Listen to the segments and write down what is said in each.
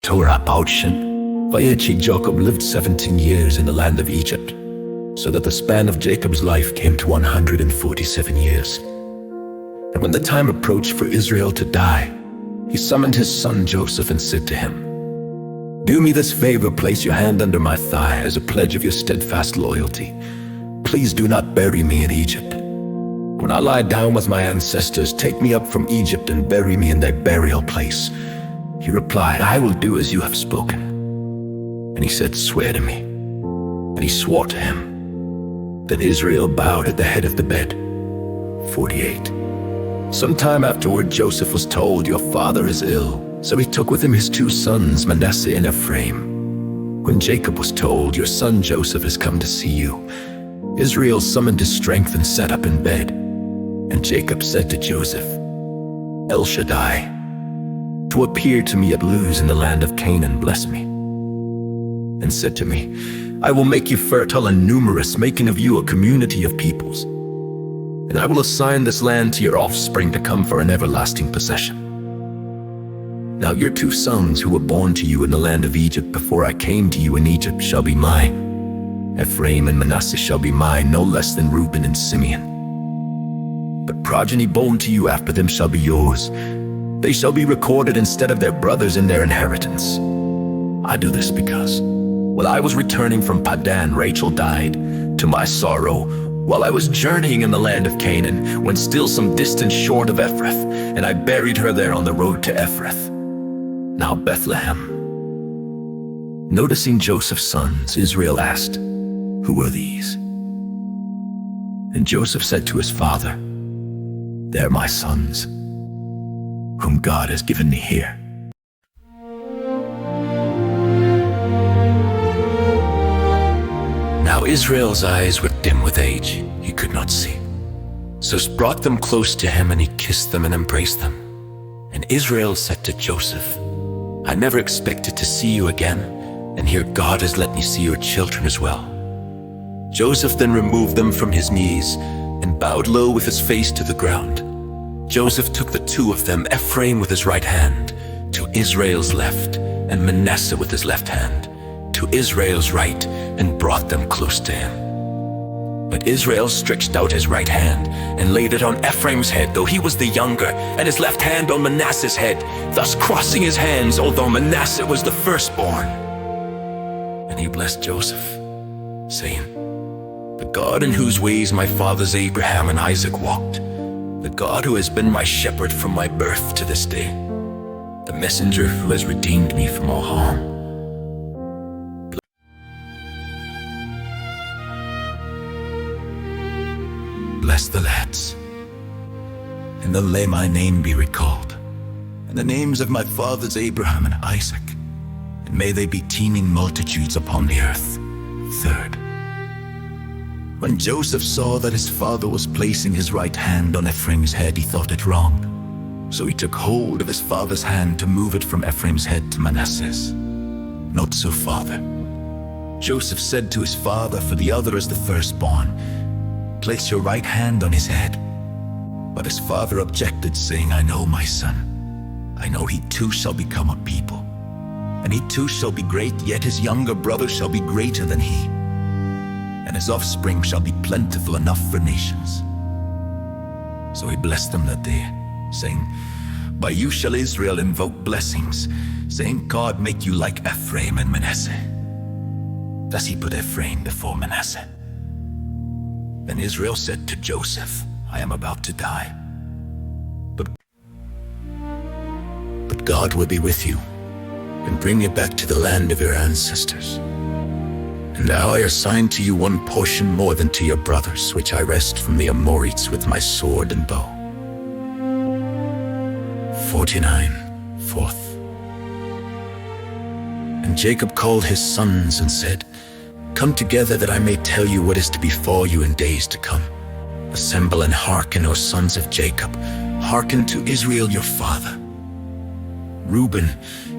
Torah Vayechi Jacob lived 17 years in the land of Egypt, so that the span of Jacob's life came to 147 years. And when the time approached for Israel to die, he summoned his son Joseph and said to him, "Do me this favor, place your hand under my thigh as a pledge of your steadfast loyalty. Please do not bury me in Egypt. When I lie down with my ancestors, take me up from Egypt and bury me in their burial place." He replied, "I will do as you have spoken." And he said, "Swear to me." And he swore to him. Then Israel bowed at the head of the bed. 48. Sometime afterward, Joseph was told, "Your father is ill." So he took with him his two sons, Manasseh and Ephraim. When Jacob was told, "Your son Joseph has come to see you," Israel summoned his strength and sat up in bed. And Jacob said to Joseph, "El Shaddai, to appear to me at Luz in the land of Canaan, bless me." And said to me, "I will make you fertile and numerous, making of you a community of peoples. And I will assign this land to your offspring to come for an everlasting possession. Now your two sons who were born to you in the land of Egypt before I came to you in Egypt shall be mine. Ephraim and Manasseh shall be mine, no less than Reuben and Simeon. But progeny born to you after them shall be yours. They shall be recorded instead of their brothers in their inheritance. I do this because, while I was returning from Padan, Rachel died, to my sorrow, while I was journeying in the land of Canaan, when still some distance short of Ephrath, and I buried her there on the road to Ephrath, now Bethlehem." Noticing Joseph's sons, Israel asked, "Who are these?" And Joseph said to his father, "They're my sons, whom God has given me here." Now Israel's eyes were dim with age, he could not see. So he brought them close to him, and he kissed them and embraced them. And Israel said to Joseph, "I never expected to see you again, and here God has let me see your children as well." Joseph then removed them from his knees and bowed low with his face to the ground. Joseph took the two of them, Ephraim with his right hand, to Israel's left, and Manasseh with his left hand, to Israel's right, and brought them close to him. But Israel stretched out his right hand and laid it on Ephraim's head, though he was the younger, and his left hand on Manasseh's head, thus crossing his hands, although Manasseh was the firstborn. And he blessed Joseph, saying, "The God in whose ways my fathers Abraham and Isaac walked, the God who has been my shepherd from my birth to this day, the messenger who has redeemed me from all harm. Bless the lads, and then let my name be recalled, and the names of my fathers Abraham and Isaac, and may they be teeming multitudes upon the earth." 3rd. When Joseph saw that his father was placing his right hand on Ephraim's head, he thought it wrong. So he took hold of his father's hand to move it from Ephraim's head to Manasseh's. "Not so, father." Joseph said to his father, "For the other is the firstborn. Place your right hand on his head." But his father objected, saying, "I know, my son. I know he too shall become a people, and he too shall be great, yet his younger brother shall be greater than he, and his offspring shall be plentiful enough for nations." So he blessed them that day, saying, "By you shall Israel invoke blessings, saying, God make you like Ephraim and Manasseh." Thus he put Ephraim before Manasseh. Then Israel said to Joseph, "I am about to die, but God will be with you and bring you back to the land of your ancestors. And now I assign to you one portion more than to your brothers, which I wrest from the Amorites with my sword and bow." 49. 4th. And Jacob called his sons and said, "Come together that I may tell you what is to befall you in days to come. Assemble and hearken, O sons of Jacob, hearken to Israel your father. Reuben,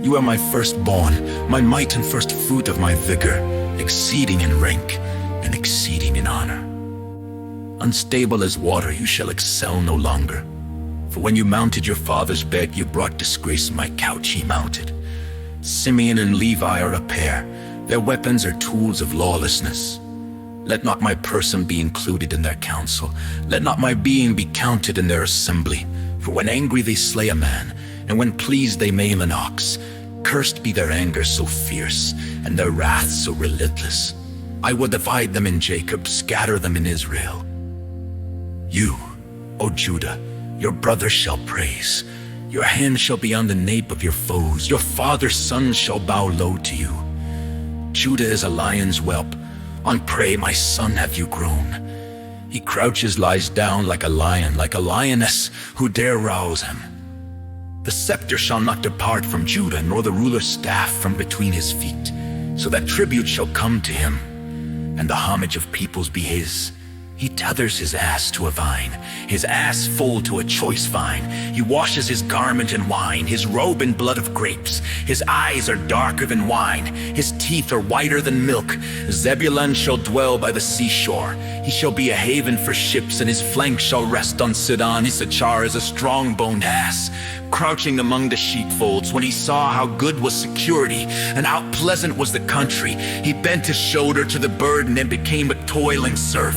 you are my firstborn, my might and first fruit of my vigor, exceeding in rank and exceeding in honor. Unstable as water, you shall excel no longer. For when you mounted your father's bed, you brought disgrace. My couch he mounted. Simeon and Levi are a pair. Their weapons are tools of lawlessness. Let not my person be included in their council. Let not my being be counted in their assembly. For when angry they slay a man, and when pleased they maim an ox. Cursed be their anger so fierce, and their wrath so relentless. I will divide them in Jacob, scatter them in Israel. You, O Judah, your brothers shall praise. Your hand shall be on the nape of your foes. Your father's sons shall bow low to you. Judah is a lion's whelp. On prey, my son, have you grown. He crouches, lies down like a lion, like a lioness, who dare rouse him? The scepter shall not depart from Judah, nor the ruler's staff from between his feet, so that tribute shall come to him, and the homage of peoples be his. He tethers his ass to a vine, his ass foal to a choice vine. He washes his garment in wine, his robe in blood of grapes. His eyes are darker than wine, his teeth are whiter than milk. Zebulun shall dwell by the seashore. He shall be a haven for ships, and his flank shall rest on Sidon. Issachar is a strong-boned ass, crouching among the sheepfolds. When he saw how good was security, and how pleasant was the country, he bent his shoulder to the burden and became a toiling serf.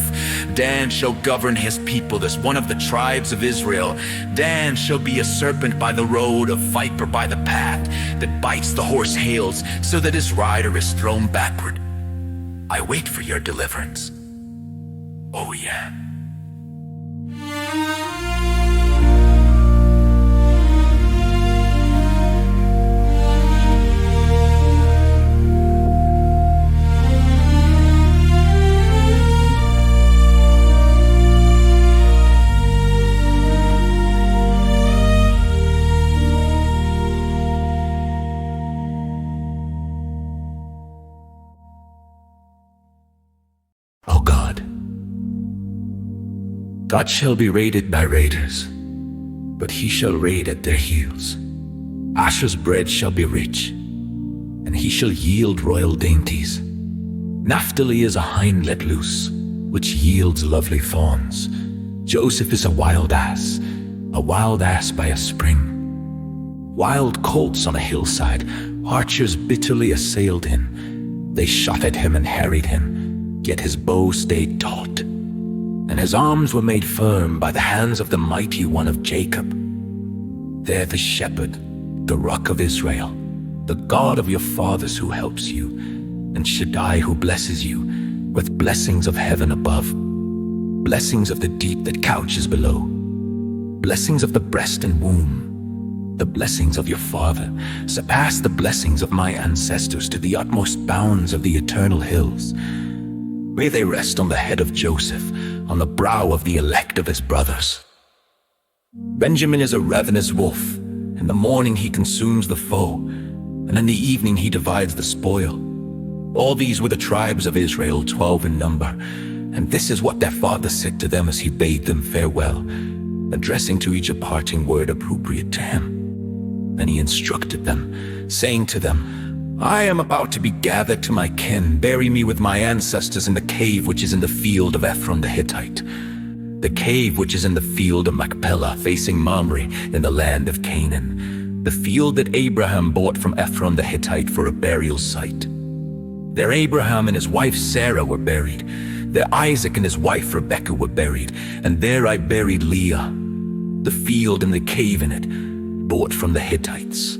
Dan shall govern his people as one of the tribes of Israel. Dan shall be a serpent by the road, a viper by the path, that bites the horse heels, so that his rider is thrown backward. I wait for your deliverance. Oh yeah. O God, God shall be raided by raiders, but he shall raid at their heels. Asher's bread shall be rich, and he shall yield royal dainties. Naphtali is a hind let loose, which yields lovely fawns. Joseph is a wild ass by a spring. Wild colts on a hillside, archers bitterly assailed him. They shot at him and harried him, yet his bow stayed taut, and his arms were made firm by the hands of the mighty one of Jacob. There the shepherd, the rock of Israel, the God of your fathers who helps you, and Shaddai who blesses you with blessings of heaven above, blessings of the deep that couches below, blessings of the breast and womb. The blessings of your father surpass the blessings of my ancestors to the utmost bounds of the eternal hills. May they rest on the head of Joseph, on the brow of the elect of his brothers. Benjamin is a ravenous wolf. In the morning he consumes the foe, and in the evening he divides the spoil. All these were the tribes of Israel, 12 in number, and this is what their father said to them as he bade them farewell, addressing to each a parting word appropriate to him. Then he instructed them, saying to them, I am about to be gathered to my kin. Bury me with my ancestors in the cave which is in the field of Ephron the Hittite, the cave which is in the field of Machpelah, facing Mamre in the land of Canaan, the field that Abraham bought from Ephron the Hittite for a burial site. There Abraham and his wife Sarah were buried. There Isaac and his wife Rebekah were buried, and there I buried Leah. The field and the cave in it, bought from the Hittites.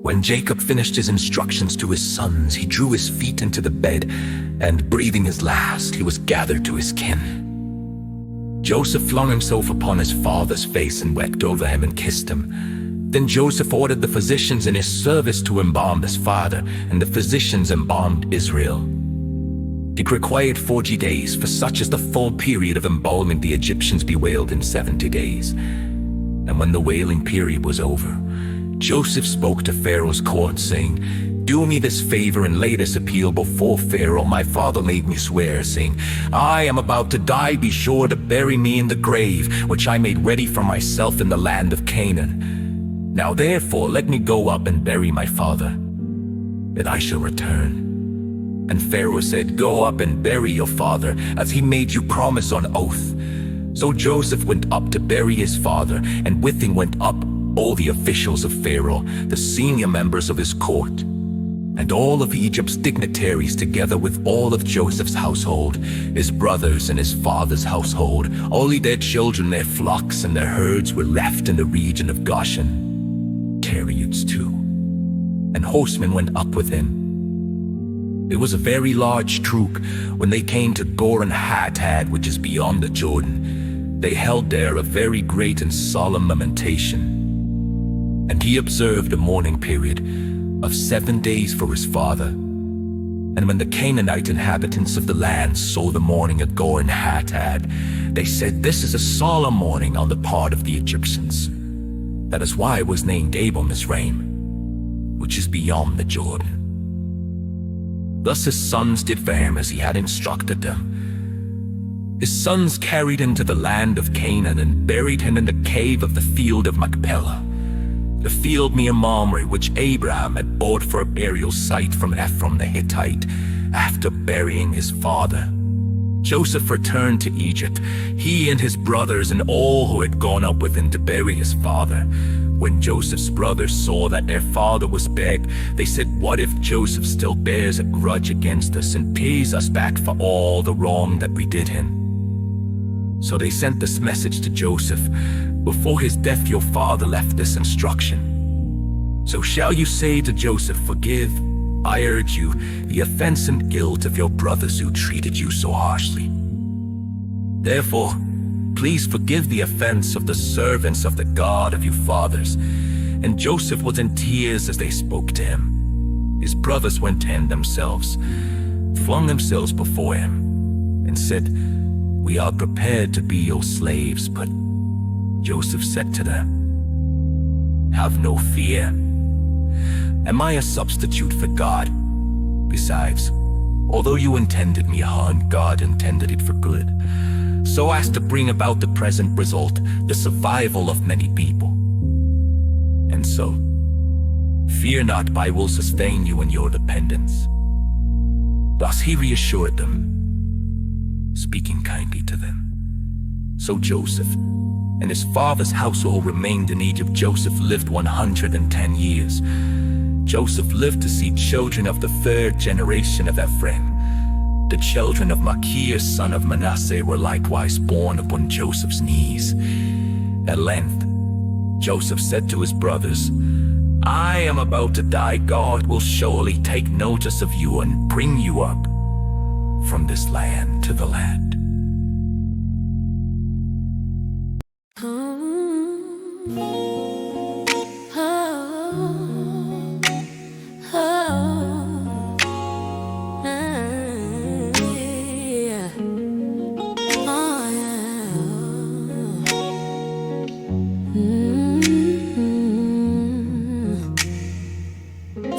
When Jacob finished his instructions to his sons, he drew his feet into the bed, and breathing his last, he was gathered to his kin. Joseph flung himself upon his father's face and wept over him and kissed him. Then Joseph ordered the physicians in his service to embalm his father, and the physicians embalmed Israel. It required 40 days, for such is the full period of embalming. The Egyptians bewailed in 70 days. And when the wailing period was over, Joseph spoke to Pharaoh's court, saying, Do me this favor and lay this appeal before Pharaoh. My father made me swear, saying, I am about to die. Be sure to bury me in the grave, which I made ready for myself in the land of Canaan. Now therefore let me go up and bury my father, and I shall return. And Pharaoh said, Go up and bury your father, as he made you promise on oath. So Joseph went up to bury his father, and with him went up all the officials of Pharaoh, the senior members of his court, and all of Egypt's dignitaries, together with all of Joseph's household, his brothers and his father's household. Only their children, their flocks, and their herds were left in the region of Goshen. Chariots too, and horsemen went up with him. It was a very large troop. When they came to Goren-Hatad, which is beyond the Jordan, they held there a very great and solemn lamentation. And he observed a mourning period of 7 days for his father. And when the Canaanite inhabitants of the land saw the mourning at Goren-Hatad, they said, "This is a solemn mourning on the part of the Egyptians." That is why it was named Abel Mizraim, which is beyond the Jordan. Thus his sons did for him as he had instructed them. His sons carried him to the land of Canaan and buried him in the cave of the field of Machpelah, the field near Mamre, which Abraham had bought for a burial site from Ephron the Hittite after burying his father. Joseph returned to Egypt, he and his brothers and all who had gone up with him to bury his father. When Joseph's brothers saw that their father was dead, they said, "What if Joseph still bears a grudge against us and pays us back for all the wrong that we did him?" So they sent this message to Joseph: "Before his death your father left this instruction. So shall you say to Joseph, 'Forgive, I urge you, the offense and guilt of your brothers who treated you so harshly. Therefore, please forgive the offense of the servants of the God of your fathers.'" And Joseph was in tears as they spoke to him. His brothers went to him themselves, flung themselves before him, and said, "We are prepared to be your slaves." But Joseph said to them, "Have no fear. Am I a substitute for God? Besides, although you intended me harm, God intended it for good, so as to bring about the present result, the survival of many people. And so, fear not, I will sustain you in your dependence." Thus he reassured them, speaking kindly to them. So Joseph and his father's household remained in Egypt. Joseph lived 110 years. Joseph lived to see children of the third generation of Ephraim. The children of Machir, son of Manasseh, were likewise born upon Joseph's knees. At length, Joseph said to his brothers, "I am about to die. God will surely take notice of you and bring you up from this land to the land."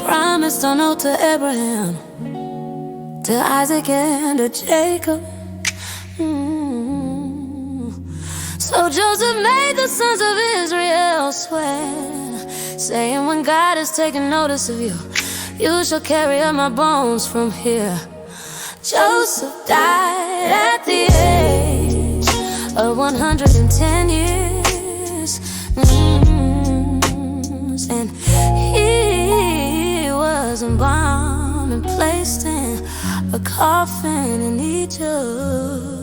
Promised an oath to Abraham, to Isaac and to Jacob. So Joseph made the sons of Israel swear, saying, "When God has taken notice of you, you shall carry up my bones from here." Joseph died at the age of 110 years, and he was embalmed and placed in a coffin in Egypt.